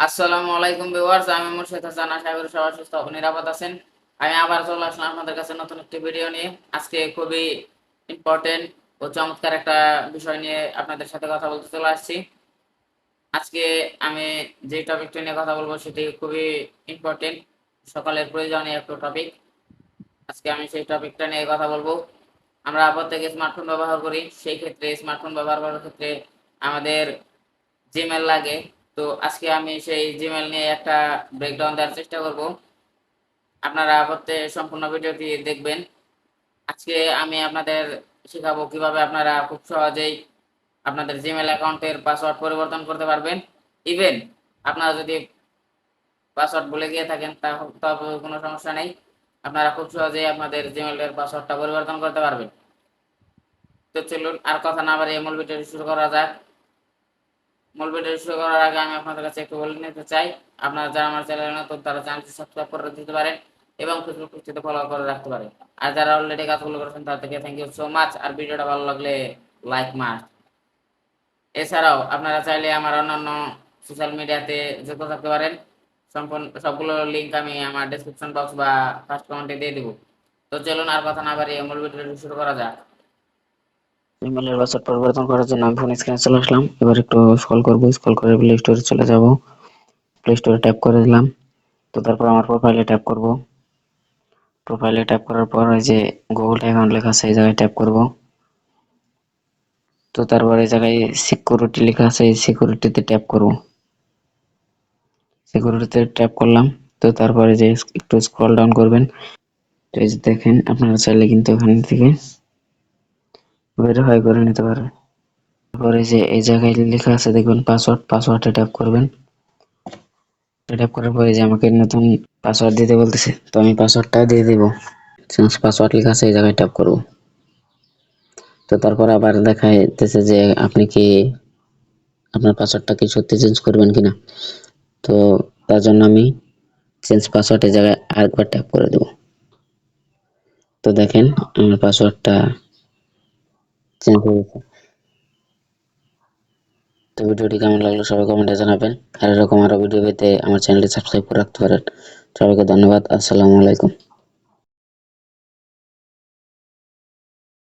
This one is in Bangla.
আসসালামু আলাইকুম ভিউয়ার্স, আমি মুর্শিদ হাসান। আশা করি সবাই সুস্থ ও নিরাপদ আছেন। আমি আবার চলে আসলাম আপনাদের কাছে নতুন একটি ভিডিও নিয়ে। আজকে খুবই ইম্পর্টেন্ট ও চমৎকার একটা বিষয় নিয়ে আপনাদের সাথে কথা বলতে চলে আসছি। আজকে আমি যে টপিকটা নিয়ে কথা বলবো সেটি খুবই ইম্পর্টেন্ট, সকালের প্রয়োজনীয় একটা টপিক। আজকে আমি সেই টপিকটা নিয়ে কথা বলবো। আমরা প্রত্যেকে স্মার্টফোন ব্যবহার করি, সেই ক্ষেত্রে স্মার্টফোন ব্যবহার করার ক্ষেত্রে আমাদের জিমেল লাগে। তো আজকে আমি সেই জিমেল নিয়ে একটা ব্রেকডাউন দেওয়ার চেষ্টা করব। আপনারা সম্পূর্ণ ভিডিওটি দেখবেন। আজকে আমি আপনাদের শেখাবো কিভাবে আপনারা খুব সহজেই আপনাদের জিমেল অ্যাকাউন্টের পাসওয়ার্ড পরিবর্তন করতে পারবেন। ইভেন আপনারা যদি পাসওয়ার্ড ভুলে গিয়ে থাকেন তবে কোনো সমস্যা নেই, আপনারা খুব সহজেই আপনাদের জিমেলের পাসওয়ার্ডটা পরিবর্তন করতে পারবেন। তো চলুন আর কথা না বাড়িয়ে মূল ভিডিওটি শুরু করা যাক। মূল ভিডিও শুরু করার আগে আমি আপনাদের কাছে একটু বলে নিতে চাই, আপনারা যারা আমার চ্যানেলে নতুন তারা চ্যানেলটি সাবস্ক্রাইব করে দিতে পারেন এবং ফেসবুক পেজটিতে ফলো করে রাখতে পারেন। আর যারা অলরেডি কাজগুলো করেছেন তাদেরকে থ্যাংক ইউ সো মাচ। আর ভিডিওটা ভালো লাগলে লাইক মাস্ট। এছাড়াও আপনারা চাইলে আমার অন্যান্য সোশ্যাল মিডিয়াতে যুক্ত থাকতে পারেন। সম্পূর্ণ সবগুলো লিঙ্ক আমি আমার ডেসক্রিপশন বক্স বা ফার্স্ট কমেন্টে দিয়ে দেবো। তো চলুন আর কথা না বাড়িয়ে মূল ভিডিওটি শুরু করা যাক। ইমেলের পাসওয়ার্ড পরিবর্তন করার জন্য আমি ফোন স্ক্রিনে চলে আসলাম। এবার একটু স্ক্রল করব, স্ক্রল করে প্লে স্টোরে চলে যাব। প্লে স্টোরে ট্যাপ করে দিলাম। তো তারপর আমার প্রোফাইলে ট্যাপ করব। প্রোফাইলে ট্যাপ করার পর ওই যে গুগল অ্যাকাউন্ট লেখা আছে এই জায়গায় ট্যাপ করব। তো তারপর এই জায়গায় সিকিউরিটি লেখা আছে, এই সিকিউরিটিতে ট্যাপ করব। সিকিউরিটিতে ট্যাপ করলাম। তো তারপরে যে একটু স্ক্রল ডাউন করবেন। তো এই যে দেখেন, আপনারা চাইলে কিন্তু এখান থেকে ভেরিফাই করে নিতে পারেন। তারপরে যে এই জায়গায় লেখা আছে দেখবেন পাসওয়ার্ডে ট্যাপ করবেন। ট্যাপ করার পরে যে আমাকে নতুন পাসওয়ার্ড দিতে বলতেছে, তো আমি পাসওয়ার্ডটা দিয়ে দিব। চেঞ্জ পাসওয়ার্ড লেখা আছে এই জায়গায় ট্যাপ করব। তো তারপর আবার দেখা যাচ্ছে যে আপনি কি আপনার পাসওয়ার্ডটা কি সত্যি চেঞ্জ করবেন কিনা। তো তার জন্য আমি চেঞ্জ পাসওয়ার্ড এই জায়গায় আরেকবার ট্যাপ করে দেব। তো দেখেন আমার পাসওয়ার্ডটা চেঞ্জ হয়ে গেছে। তো ভিডিওটি কেমন লাগলো সবাই কমেন্টে জানাবেন। আর এরকম আরো ভিডিও পেতে আমার চ্যানেলটি সাবস্ক্রাইব করে রাখতে পারেন। সবাইকে ধন্যবাদ। আসসালামু আলাইকুম।